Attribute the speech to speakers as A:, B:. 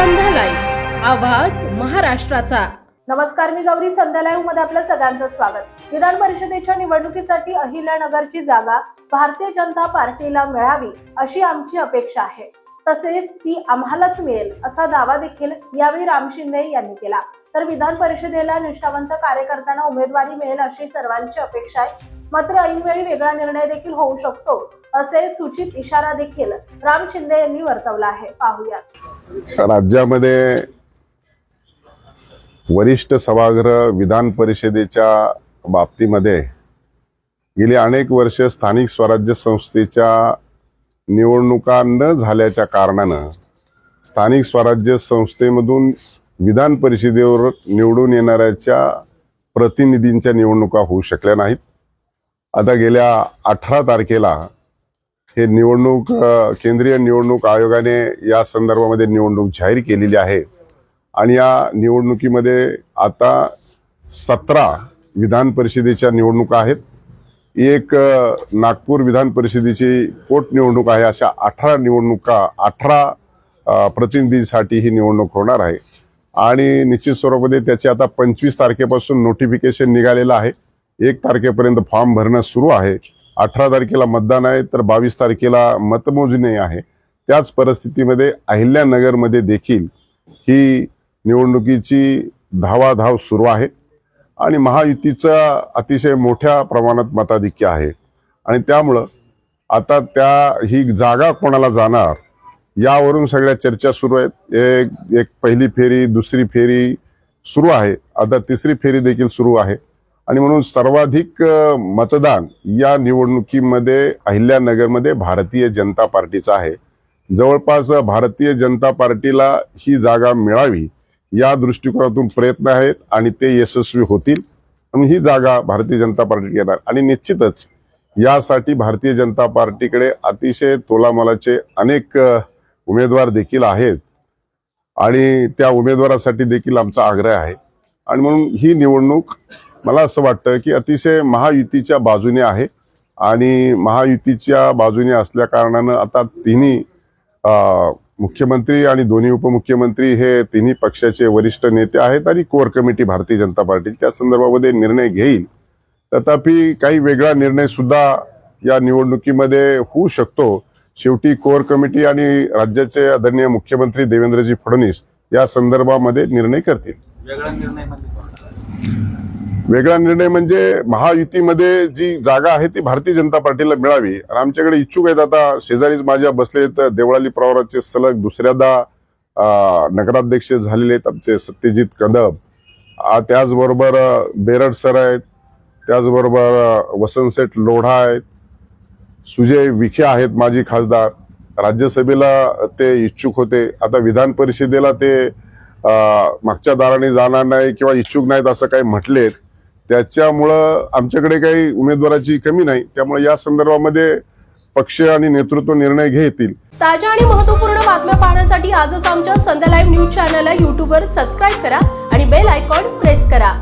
A: संध्या live, आवाज महाराष्ट्राचा।
B: नमस्कार, मी गौरी। संध्या लाईव्ह मध्ये आपलं सगळ्यांचं स्वागत। विधान परिषदेच्या निवडणुकीसाठी अहिल्यानगरची जागा भारतीय जनता पार्टीला मिळावी अशी आमची अपेक्षा आहे, तसेच ती आम्हालाच मिळेल असा दावा देखील यावेळी राम शिंदे यांनी केला। तर विधान परिषदेला निष्ठावंत कार्यकर्त्यांना उमेदवारी मिळेल अशी सर्वांची अपेक्षा आहे। मात्र ऐनवेळी वेगळा निर्णय देखील होऊ शकतो असे सूचित इशारा देखील राम शिंदे यांनी वर्तवला आहे। पाहूया।
C: राज्यामध्ये वरिष्ठ सभागृह विधान परिषदेच्या बाबतीमध्ये गेली अनेक वर्ष स्थानिक स्वराज्य संस्थेच्या निवडणुका न झाल्याच्या कारणानं स्थानिक स्वराज्य संस्थेमधून विधान परिषदेवर निवडून येणाऱ्याच्या प्रतिनिधींच्या निवडणुका होऊ शकल्या नाहीत। आता गेल्या 18 तारखेला हे निवडणूक केंद्रीय निवडणूक आयोगाने या संदर्भामध्ये निवडणूक जाहीर केलेली आहे आणि या निवडणुकीमध्ये आता 17 विधान परिषदेच्या निवडणुका आहेत। एक नागपूर विधान परिषदेची पोटनिवडणूक आहे। अशा 18 निवडणुका 18 प्रतिनिधींसाठी ही निवडणूक होणार आहे आणि निश्चित स्वरूपामध्ये त्याचे आता 25 तारखेपासून नोटिफिकेशन निघालेलं आहे। 1 तारखेपर्यंत फॉर्म भरणं सुरू आहे। 18 तारखेला मतदान आहे, तर 22 तारखेला मतमोजणी आहे। त्याच परिस्थितीमध्ये अहिल्यानगरमध्ये देखील ही निवडणुकीची धावाधाव सुरू आहे आणि महायुतीचा अतिशय मोठ्या प्रमाणात मताधिक्य आहे आणि त्यामुळं आता ही जागा कोणाला जाणार यावरून सगळ्या चर्चा सुरू आहेत। एक पहिली फेरी, दुसरी फेरी सुरू आहे, आता तिसरी फेरी देखील सुरू आहे आणि म्हणून सर्वाधिक मतदान या निवडणुकीमध्ये अहिल्यानगरमध्ये भारतीय जनता पार्टीचं आहे। जवळपास भारतीय जनता पार्टीला ही जागा मिळावी या दृष्टिकोनातून प्रयत्न आहेत आणि ते यशस्वी होतील आणि ही जागा भारतीय जनता पार्टी घेणार आणि निश्चितच यासाठी भारतीय जनता पार्टीकडे अतिशय तोलामोलाचे अनेक उमेदवार देखील आहेत आणि त्या उमेदवारासाठी देखील आमचा आग्रह आहे आणि म्हणून ही निवडणूक मला असं वाटतं की अतिशय महायुतीच्या बाजूने आहे आणि महायुतीच्या बाजूने असल्या कारणानं आता तिन्ही मुख्यमंत्री आणि दोन्ही उपमुख्यमंत्री हे तिन्ही पक्षाचे वरिष्ठ नेते आहेत आणि core committee Bharatiya Janata party त्या संदर्भामध्ये निर्णय घेईल। तथापि काही वेगळा निर्णय सुद्धा या निवडणुकीमध्ये होऊ शकतो। शेवटी कोर कमिटी आणि राज्याचे आदरणीय मुख्यमंत्री देवेंद्रजी फडणवीस या संदर्भामध्ये निर्णय करतील। वेगळा निर्णय म्हणजे महायुतीमध्ये जी जागा आहे ती भारतीय जनता पार्टीला मिळावी आणि आमच्याकडे इच्छुक आहेत। आता शेजारीच माझ्या बसले तर देवळाली प्रवराचे सलग दुसऱ्यादा नगराध्यक्ष झालेले आहेत आमचे सत्यजित कदम, त्याचबरोबर बेरड सर आहेत, त्याचबरोबर वसंतसेठ लोढा आहेत, सुजय विखे आहेत माजी खासदार, राज्यसभेला ते इच्छुक होते। आता विधान परिषदेला ते मागच्या दाराने जाणार नाही किंवा इच्छुक नाहीत असं काही म्हटलेत, त्याच्यामुळं आमच्याकडे काही उमेदवाराची कमी नाही। त्यामुळे या संदर्भामध्ये पक्ष आणि नेतृत्व निर्णय घेतील।
A: ताज्या आणि महत्त्वपूर्ण बातम्या पाहण्यासाठी आजच आमच्या संध्या लाईव्ह न्यूज चॅनलला YouTube वर सबस्क्राईब करा आणि बेल आयकॉन प्रेस करा।